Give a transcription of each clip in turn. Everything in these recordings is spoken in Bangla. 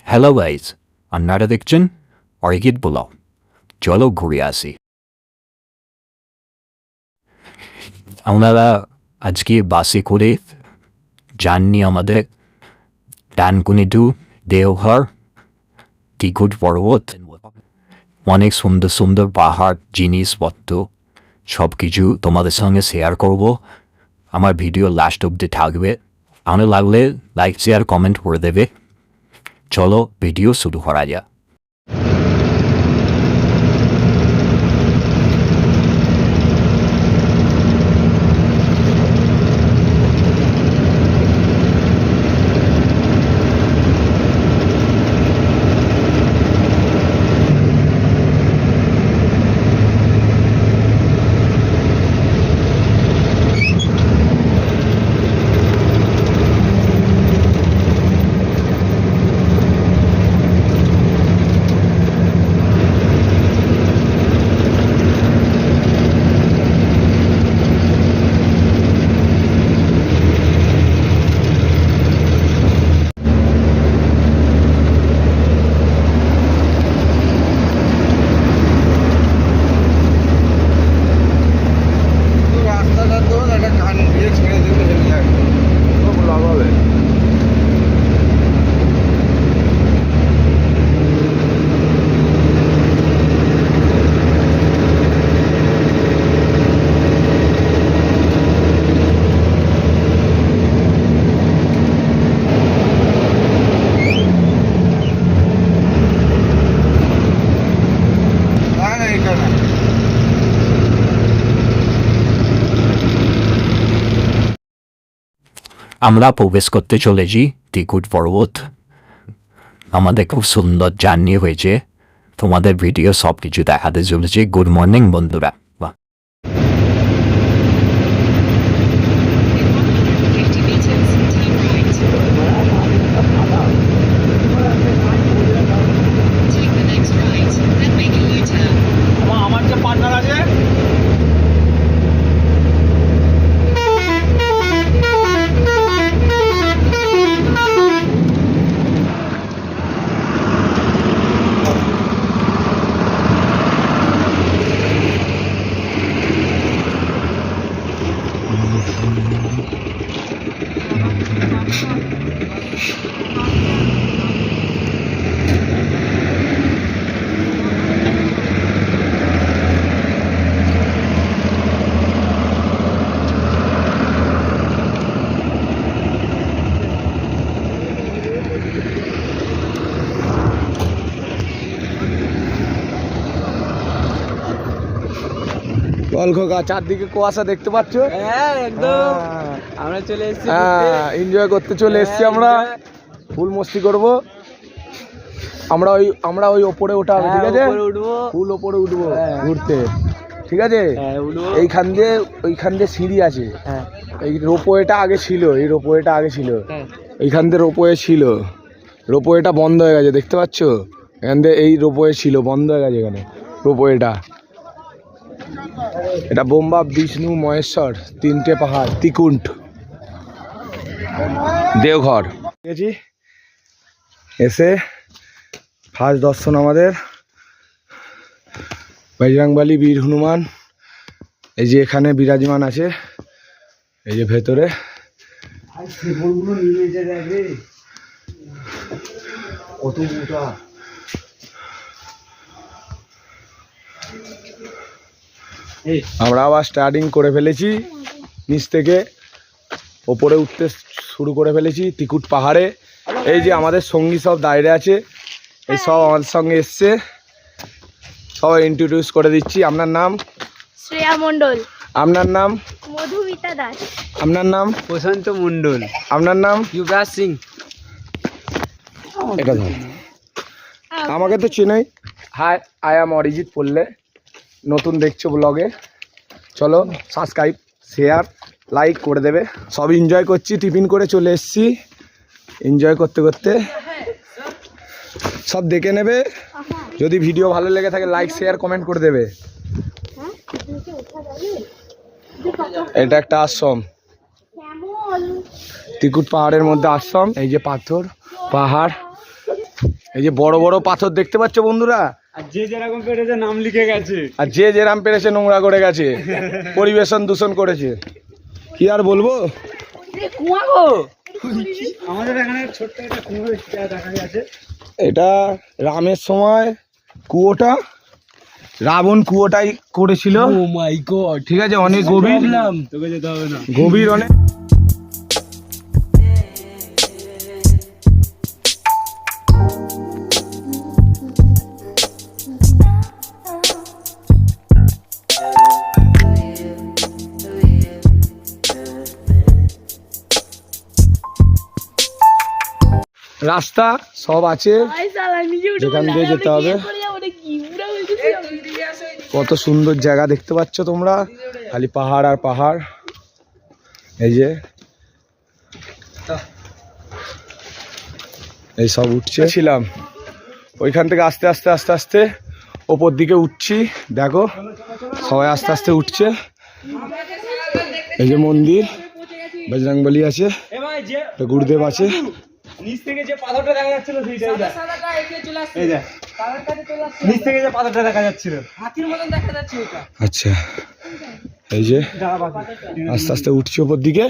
হ্যালো গাইজ, আপনারা দেখছেন অরিকিড ব্লগ। চলো ঘুরে আসি। আমরা আজকে বাসে করে যাননি আমাদের ডানকুনি টু দেওঘর টিকুট পর্বত। অনেক সুন্দর সুন্দর পাহাড়, জিনিসপত্র সব কিছু তোমাদের সঙ্গে শেয়ার করব। আমার ভিডিও লাস্ট অব্দি থাকবে। ভালো লাগলে লাইক শেয়ার কমেন্ট করে দেবে। চলো ভিডিও শুরু করা যাক। আমরা প্রবেশ করতে চলেছি টিকুট পর্বত। আমাদের খুব সুন্দর জার্নি হয়েছে, তোমাদের ভিডিও সব কিছু দেখাতে চলেছি। গুড মর্নিং বন্ধুরা। আমার যে পার্টনার আছে কলখোকা, চারদিকে কুয়াশা দেখতে পাচ্ছ? হ্যাঁ একদম। আমরা চলে এসেছি, এনজয় করতে চলে এসেছি। আমরা ফুল মস্তি করব। আমরা ওই ওপরে ওঠা, ঠিক আছে? ফুল ওপরে উঠবো ঘুরতে, ঠিক আছে? ওইখান দিয়ে সিঁড়ি আছে। এই রোপওয়েটা আগে ছিল, এইখান দিয়ে রোপওয়ে ছিল। রোপওয়েটা বন্ধ হয়ে গেছে, দেখতে পাচ্ছ? এখান দিয়ে এই রোপওয়ে ছিল, বন্ধ হয়ে গেছে এখানে রোপওয়েটা। এটা বোম্বা, বিষ্ণু, মহেশ্বর, তিনটে পাহাড়, ত্রিকুণ্ড, দেওঘর। এসে ফার্স্ট দর্শন আমাদের বজরংবলী, বীর হনুমান। এই যে এখানে বিরাজমান আছে, এই যে ভেতরে। আমরা আবার স্টার্টিং করে ফেলেছি, নিচ থেকে ওপরে উঠতে শুরু করে ফেলেছি ত্রিকুট পাহাড়ে। এই যে আমাদের সঙ্গী সব দাঁড়িয়ে আছে, এই সব আমাদের সঙ্গে এসছে। সবাই ইন্ট্রোডিউস করে দিচ্ছি। আপনার নাম? শ্রেয়া মণ্ডল। আপনার নাম? মধুমিতা দাস। আপনার নাম? প্রশান্ত মণ্ডল। আপনার নাম? যুবরাজ সিং। এটা ধর, আমাকে তো চেনাই। হাই, আই এম অরিজিৎ পড়লে। নতুন দেখছো ব্লগে, চলো সাবস্ক্রাইব, শেয়ার, লাইক করে দেবে। সব এনজয় করছি, টিফিন করে চলে এসেছি। এনজয় করতে করতে সব দেখে নেবে। যদি ভিডিও ভালো লেগে থাকে লাইক শেয়ার কমেন্ট করে দেবে। এটা একটা আশ্রম, ত্রিকুট পাহাড়ের মধ্যে আশ্রম। এই যে পাথর পাহাড়, এই যে বড় বড় পাথর দেখতে পাচ্ছ বন্ধুরা, আর যে যেরকম পেরেছে নাম লিখে গেছে, আর যে যেরাম পেরেছে নোংরা করে গেছে, পরিবেশন দূষণ করেছে। কি আর বলবো। আমাদের এখানে ছোট্ট একটা কুয়ো দেখা গেছে। এটা রামের সময় কুয়োটা, রাবণ কুয়োটাই করেছিল। ও মাই গড, ঠিক আছে, অনেক গভীর, তোকে যেতে হবে না। গভীর অনেক। রাস্তা সব আছে, যেখান দিয়ে যেতে হবে। কত সুন্দর জায়গা দেখতে পাচ্ছ তোমরা, খালি পাহাড় আর পাহাড়। এই যে এই সব উঠছে, ছিলাম ওইখান থেকে আস্তে আস্তে আস্তে আস্তে ওপর দিকে উঠছি। দেখো সবাই আস্তে আস্তে উঠছে। এই যে মন্দির, বজরংবলী আছে, গুরুদেব আছে। নিচ থেকে যে পাথরটা দেখা যাচ্ছিল সেইটাই এই দেখ, নিচ থেকে যে পাথরটা দেখা যাচ্ছিল হাতির মতন দেখা যাচ্ছে ওটা। আচ্ছা, এই যে আস্তে আস্তে উঠছি ওপর দিকে।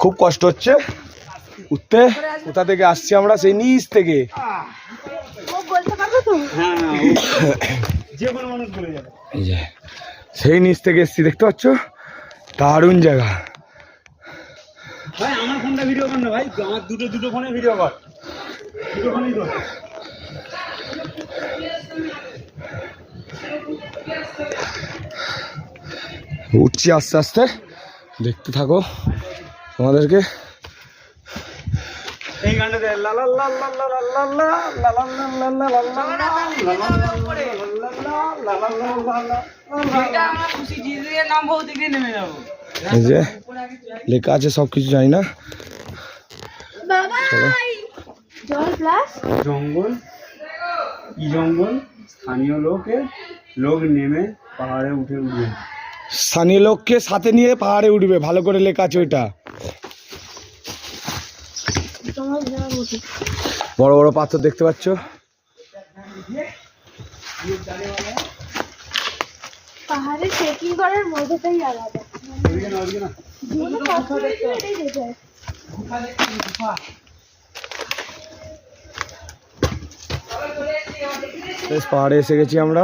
খুব কষ্ট হচ্ছে উঠতে। কোথা থেকে আসছি আমরা? সেই নিচ থেকে। যে কোনো মানুষ বলে যাবে। এই যে সেই নিচ থেকে এসছি, দেখতে পাচ্ছ, দারুণ জায়গা। ভাই আমার ফোনটা ভিডিও কর না ভাই, আমার দুটো ফোনে ভিডিও কর, দুটো ফোনেই কর। উঠছি আস্তে আস্তে, দেখতে থাকো তোমাদেরকে। এই গানটাতে লা লা লা লা লা লা লা লা লা লা লা লা লা লা লা। এই যে লেখা আছে সবকিছু, জানি না। জঙ্গল, কি জঙ্গল? স্থানীয় লোক নেমে পাহাড়ে উঠে উঠবে। স্থানীয় লোককে সাথে নিয়ে পাহাড়ে উঠবে, ভালো করে লেখা আছে ওইটা। বড় বড় পাথর দেখতে পাচ্ছ। পাহাড়ে ট্রেকিং করার মজাটাই আলাদা। পাহাড়ে এসে গেছি আমরা।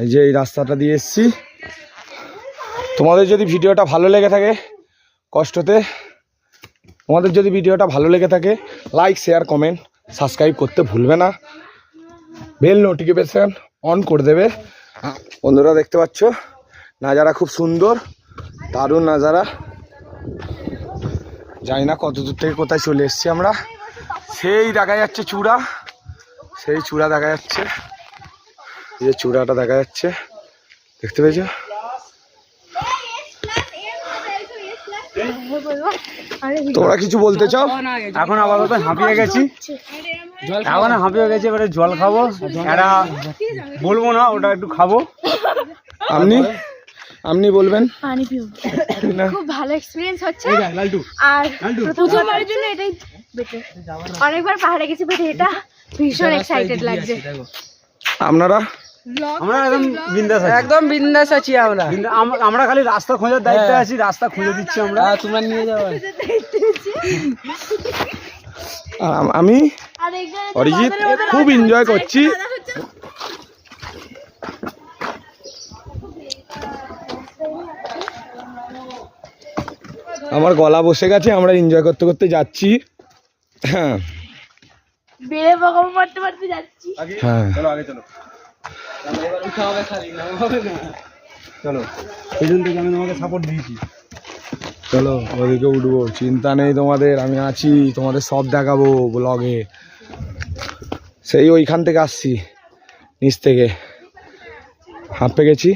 এই যে এই রাস্তাটা দিয়ে এসছি। তোমাদের যদি ভিডিওটা ভালো লেগে থাকে, কষ্টতে তোমাদের যদি ভিডিওটা ভালো লেগে থাকে, লাইক, শেয়ার, কমেন্ট, সাবস্ক্রাইব করতে ভুলবে না। বেল নোটিফিকেশন অন করে দেবে। বন্ধুরা দেখতে পাচ্ছ নাজারা খুব সুন্দর, দারুণ নাজারা। জানি না কত দূর থেকে কোথায় চলে এসেছি আমরা। সেই দেখা যাচ্ছে চূড়া, সেই চূড়া দেখা যাচ্ছে, এই যে চূড়াটা দেখা যাচ্ছে, দেখতে পেয়েছ? তোমরা কিছু বলতে চাও? এখন আপাতত হাঁপিয়ে গেছি, এবারে জল খাবো। এটা বলবো না, ওটা একটু খাবো। আপনি বলবেন? পানি পিও। খুব ভালো এক্সপেরিয়েন্স হচ্ছে, আর প্রথমবারের জন্য এটাই বেটার। অনেকবার পাহাড়ে গেছি, বাট এটা ভীষণ এক্সাইটেড লাগছে। আপনারা? আমরা একদম বিন্দাস আছি। আমরা খালি রাস্তা খোঁজার দায়িত্বে আছি, রাস্তা খুঁজে দিচ্ছি আমরা। তোমরা নিয়ে যাও। আমি অরিজিৎ খুব এনজয় করছি। আমার গলা বসে গেছে, আমরা এনজয় করতে করতে যাচ্ছি। হ্যাঁ, বেড়ে বকম মারতে মারতে যাচ্ছি। হ্যাঁ চলো আগে চলো, চলো পেছন থেকে আমি তোমাকে সাপোর্ট দিয়েছি। চলো ওদিকে উঠবো, চিন্তা নেই তোমাদের, আমি আছি, তোমাদের সব দেখাবো ব্লগে। সেই ওইখান থেকে আসছি, নিচ থেকে হাঁপে গেছি,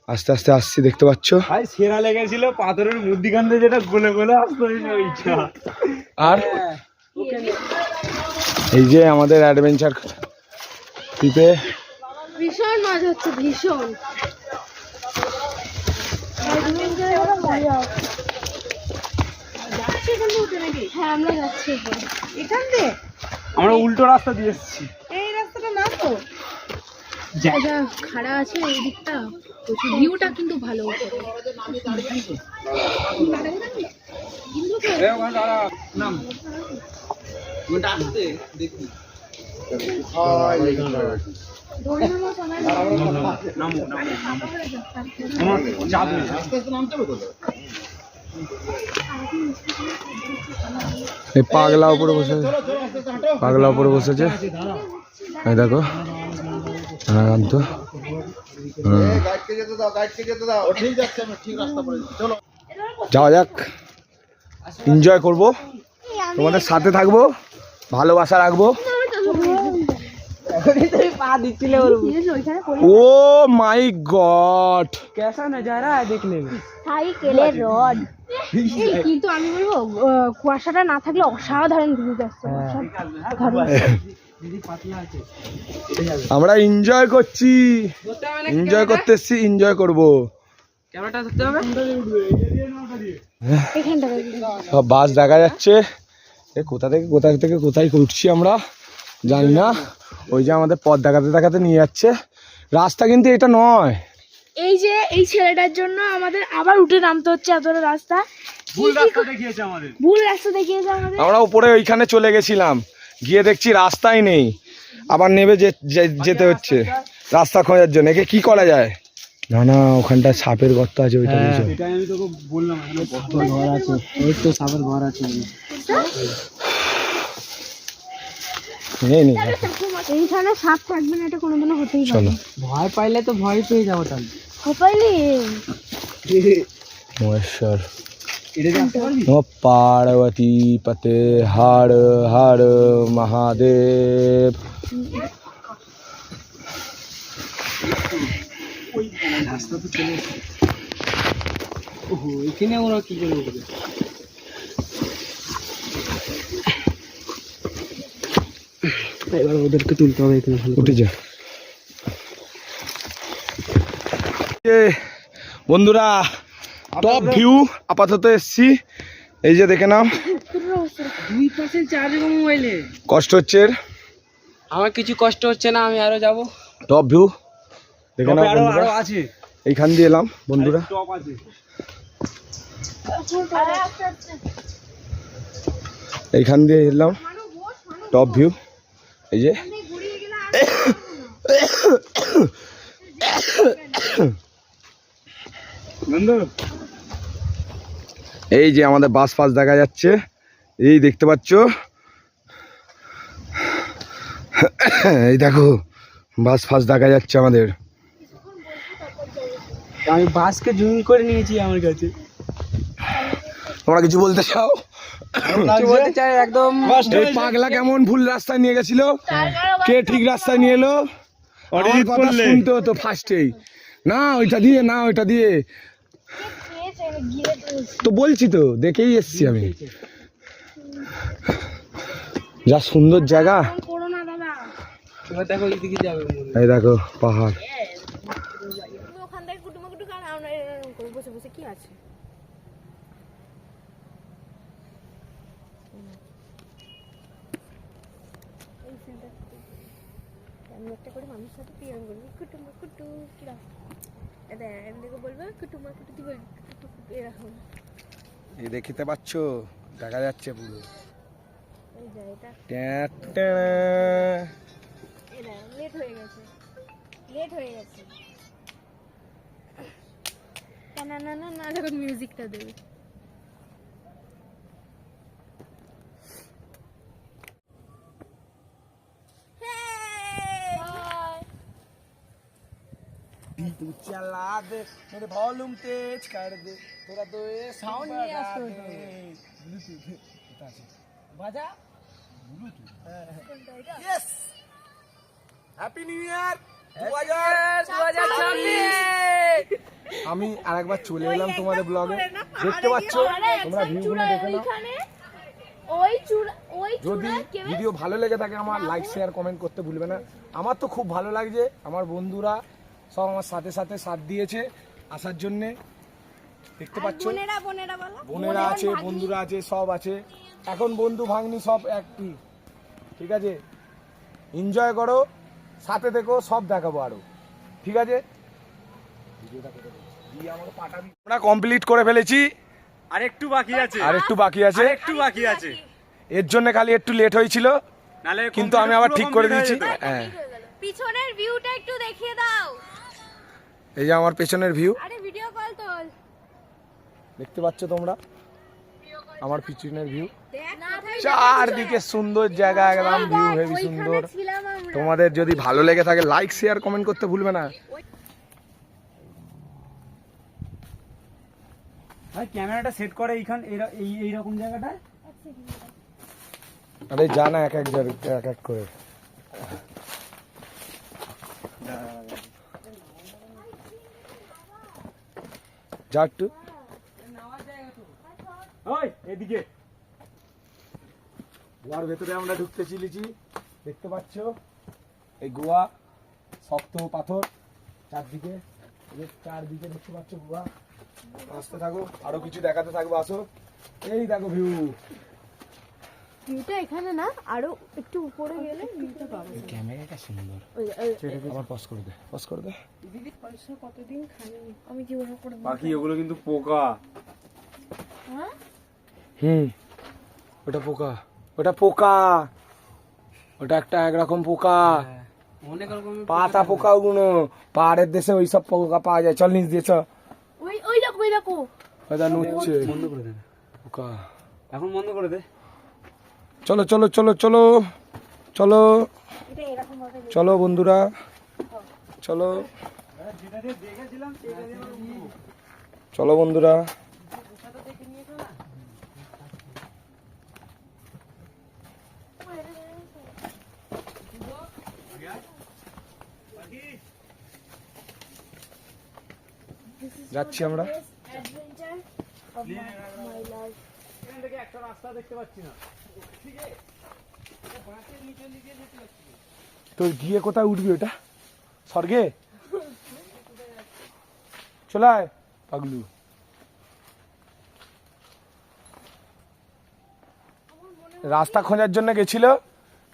আস্তে আস্তে আসছি, দেখতে পাচ্ছ। ভাই সেরা লেগেছিল পাথরের মধ্যিখান থেকে যেটা গলে গলে আসতো ওইটা। আর এই যে আমাদের অ্যাডভেঞ্চার ট্রিপে ভীষণ মজা হচ্ছে, ভীষণ। যাচ্ছি কিন্তু উঠে নাকি হ্যাঁ আমরা যাচ্ছি উপরে। এখান দিয়ে আমরা উল্টো রাস্তা দিয়ে এসেছি। এই রাস্তাটা না তো এটা খাড়া আছে এই দিকটা, প্রচুর ভিউটা কিন্তু ভালো উপরে। ধরে নামো সবাই। এই পাগলা উপরে বসে, পাগলা উপরে বসেছে, এই দেখো রানাকান্ত। যাওয়া যাক, এনজয় করব, তোমাদের সাথে থাকবো, ভালোবাসা রাখবো। পা দিচ্ছিলে ওর ওইখানে ও মাই গড, कैसा नजारा है देखने में। সাইকেলের রড। কিন্তু আমি বলবো কুয়াশাটা না থাকলে অসাধারণ ভিউ আসছে। আমরা এনজয় করছি, এনজয় করতে এসছি, এনজয় করবো। ক্যামেরাটা ধরতে হবে। এখানটা সব বাস দেখা যাচ্ছে, এ কোথা থেকে কোথায় উঠছি আমরা জানি না। ওই যে আমাদের পথ দেখাতে দেখাতে নিয়ে যাচ্ছে, রাস্তা কিন্তু এটা নয়। এই যে এই ছেলেটার জন্য আমাদের আবার উঠে নামতে হচ্ছে এতটা রাস্তা। ভুল রাস্তা দেখিয়েছে আমাদের। ভুল রাস্তা দেখিয়েছে আমাদের। আমরা উপরে ওইখানে চলে গেছিলাম, গিয়ে দেখছি রাস্তাই নেই, আবার নেমে যেতে হচ্ছে রাস্তা খোঁজার জন্য। একে কি করা যায়? না না, ওখানটা সাপের গর্ত আছে, ওইটা বুঝো। এটা আমি তোকে বললাম, এখানে ঘর আছে, ওই তো সাপের ঘর আছে। এইখানে সাপ থাকবে না, এটা কোনোদিনও হতেই পারে চলো, না। ভয় পাইলে তো ভয় পেয়ে যাবো তাহলে। হপাইলি মহেশ্বর ও পার্বতী পতে হর হর মহাদেব। রাস্তা তো চলে এসেছে। ওহো, এখানে ওরা কি করে উঠবে? এবার ওদেরকে তুলতে হবে এখানে। উঠে যা বন্ধুরা, টপ ভিউ আপাতত এসছি, এই যে দেখে নাও। 2% চার্জ এবং মোবাইলে কষ্ট হচ্ছে, আমার কিছু কষ্ট হচ্ছে না, আমি আরো যাব। টপ ভিউ দেখে নাও আরো বন্ধুরা। আছে, এইখান দিয়ে এলাম বন্ধুরা, টপ আছে। এইখান দিয়ে এলাম, টপ ভিউ। এই যে এই যে আমাদের বাস ফাস দেখা যাচ্ছে, এই দেখতে পাচ্ছ, এই দেখো বাস ফাস দেখা যাচ্ছে আমাদের। আমি বাসকে জুম করে নিয়েছি আমার কাছে। তোমরা কিছু বলতে চাও? কিছু বলতে চাই একদম। এই পাগলা কেমন ভুল রাস্তায় নিয়ে গেছিল, কে ঠিক রাস্তায় নিয়ে এলো? আমার কথা শুনতে হতো ফার্স্টেই, না ওইটা দিয়ে, না ওইটা দিয়ে। তো বলছি তো, দেখেই এসছি আমি। যা সুন্দর জায়গা, এবার দেখো এইদিকে যাবে। এই দেখো পাহাড়। ওখান থেকে কুটুমুটু কারণ আমরা এরকম করে বসে বসে কি আছে। আমি একটা করে মানুষের সাথে প্রিয়ম করবো, কুটুম্বা কুটু কিরা এটা এমনিকে বলবো, কুটুম্বা কুটু তুই বলবি কুটু এরকম। এই দেখতে পাচ্ছ, দেখা যাচ্ছে পুরো। এই যে এটা এটা লেট হয়ে গেছে, লেট হয়ে গেছে। না না না না, যখন মিউজিকটা দেবে। तू चला दे मेरे वॉल्यूम तेज कर दे, थोड़ा तो ये साउंड बढ़ा दे। বাজা यस, হ্যাপি নিউ ইয়ার 2026। আমি আরেকবার চলে এলাম তোমাদের ব্লগে, দেখতে পাচ্ছ তোমরা ভিউগুলো দেখে নাও। যদি ভিডিও ভালো লেগে থাকে আমার লাইক শেয়ার কমেন্ট করতে ভুলবে না। আমার তো খুব ভালো লাগছে, আমার বন্ধুরা সব আমার সাথে সাথে সাথ দিয়েছে আসার জন্যে। দেখতে পাচ্ছ, বোনেরা বোনেরা বলো, বোনেরা আছে, বন্ধুরা আছে, সব আছে। এখন বন্ধু ভাগ্নি সব একই, ঠিক আছে? এনজয় করো, সাথে থেকো, সব দেখাবো আরো, ঠিক আছে? আমরা কমপ্লিট করে ফেলেছি, আর একটু বাকি আছে, আর একটু বাকি আছে, একটু বাকি আছে। এর জন্য খালি একটু লেট হয়েছিল, নালে কিন্তু আমি আবার ঠিক করে দিয়েছি। হ্যাঁ, পিছনের ভিউটা একটু দেখিয়ে দাও। এই যে আমার পেছনের ভিউ আরে ভিডিও কল তোল, দেখতে পাচ্ছ তোমরা, আমার পিছনের ভিউ। দেখ কোথায় চারদিকে সুন্দর জায়গা, একদম ভিউ হেভি সুন্দর। ছিলাম আমরা। তোমাদের যদি ভালো লেগে থাকে লাইক শেয়ার কমেন্ট করতে ভুলবে না। ভাই ক্যামেরাটা সেট করে এইরকম জায়গাটায়। আরে জানা এক এক করে। যা একটু ওই এদিকে গোয়ার ভেতরে আমরা ঢুকতে চলেছি, দেখতে পাচ্ছ এই গোয়া, শক্ত পাথর চারদিকে, চারদিকে দেখতে পাচ্ছ গোয়া। আসতে থাকো, আরো কিছু দেখাতে থাকবো, আসো। এই দেখো ভিউ, ভিউটা এখানে না, আরো একটু উপরে গেলে ভিউটা পাবে। ক্যামেরাটা সুন্দর। আবার পজ করে দে, পজ করে দে। পয়সা কতদিন খাইনি আমি, জীবনে করে বাকি ওগুলো কিন্তু পোকা। ওটা পোকা, ওটা পোকা, ওটা একটা একরকম পোকা, অনেক রকম পাতা পোকা। ওগুলো পাহাড়ের দেশে ওই সব পোকা পাওয়া যায়। চল নিচ দিয়েছ, ওই ওই দেখো ওই দেখো, ওটা নুচ্ছে বন্ধ করে দে, পোকা। এখন বন্ধ করে দে। চলো চলো চলো চলো চলো এটা এরকম ভাবে চলো বন্ধুরা, চলো যেটা দিয়ে দেখেছিলাম সেটা দিয়ে চলো বন্ধুরা। যাচ্ছি আমরা। Adventure of my life. এখান থেকে একটা রাস্তা দেখতে পাচ্ছি না। তো গিয়ে কোথায় উঠবি? ওটা স্বর্গে চলায় পাগলু। রাস্তা খোঁজার জন্য গেছিল,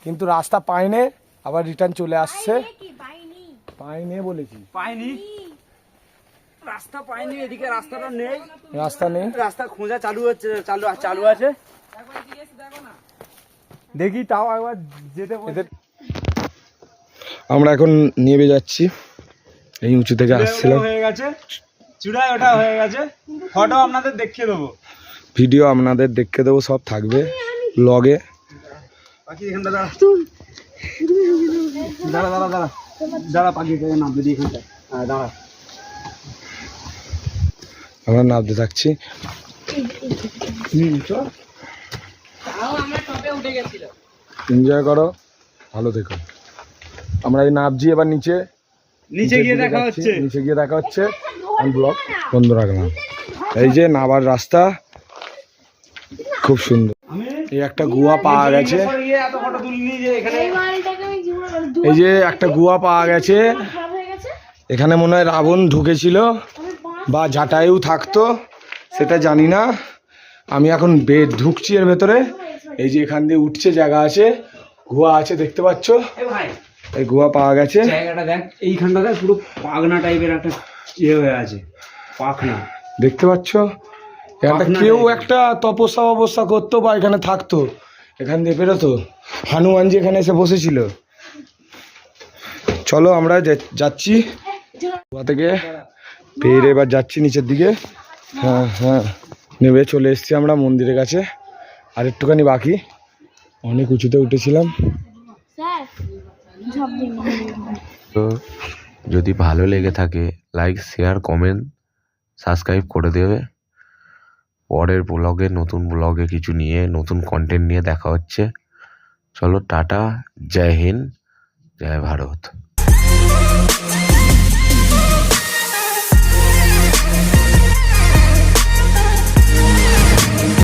কিন্তু রাস্তা পায়নি, আবার রিটার্ন চলে আসছে। কি পাইনি? পায়নি বলেছি, পাইনি, রাস্তা পাইনি। এদিকে রাস্তাটা নেই, রাস্তা নেই। রাস্তা খোঁজা চালু হচ্ছে, চালু আছে। দেখি তাও একবার যেতে বলছে। আমরা এখন নেমে যাচ্ছি, এই উঁচু থেকে আসছিলাম। হয়ে গেছে চূড়ায়, ওটা হয়ে গেছে। ফটো আপনাদের দেখিয়ে দেবো, ভিডিও আপনাদের দেখে দেবো, সব থাকবে ব্লগে। বাকি এখানটা দাঁড়া দাঁড়া দাঁড়া দাঁড়া দাঁড়া, পাখি নামবে দিয়ে এখানটা। হ্যাঁ দাঁড়া, আমরা নামতে থাকছি। তাও আমরা টপে উঠে গেছিল। এনজয় করো, ভালো থেকো। আমরা এই নামছি এবার নিচে, নিচে গিয়ে দেখা হচ্ছে। নিচে গিয়ে দেখা হচ্ছে। আমি ব্লগ বন্ধ রাখলাম। এই যে নামার রাস্তা খুব সুন্দর। এই একটা গুহা পাওয়া গেছে, এত ফটো তুলিনি যে এখানে। এই মালটাকে আমি জীবনে এই যে একটা গুহা পাওয়া গেছে। খারাপ হয়ে গেছে। এখানে মনে হয় রাবণ ঢুকেছিল বা জাটায়ু থাকতো, সেটা জানি না। আমি এখন ঢুকছি এর ভেতরে। এই যে এখান দিয়ে উঠছে জায়গা আছে, গুহা আছে, দেখতে পাচ্ছ। ভাই এই গুহা পাওয়া গেছে। জায়গাটা দেখ, এইখানটাতে পুরো পাগনা টাইপের একটা ইয়ে হয়ে আছে, পাখনা দেখতে পাচ্ছ। এখানটা কেউ একটা তপস্যা করতো বা এখানে থাকতো, এখান দিয়ে বেরোতো। হনুমানজি এখানে এসে বসেছিল। চলো আমরা যাচ্ছি গুহা থেকে বের, এবার যাচ্ছি নিচের দিকে। হ্যাঁ হ্যাঁ, নেমে চলে এসেছি আমরা মন্দিরের কাছে। আর একটুখানি বাকি, অনেক উঁচুতে উঠেছিলাম। স্যার ঝাঁপ দিন। তো যদি ভালো লেগে থাকে লাইক শেয়ার কমেন্ট সাবস্ক্রাইব করে দেবে। পরের ব্লগে নতুন ব্লগে কিছু নিয়ে নতুন কন্টেন্ট নিয়ে দেখা হচ্ছে। চলো টাটা, জয় হিন্দ, জয় ভারত।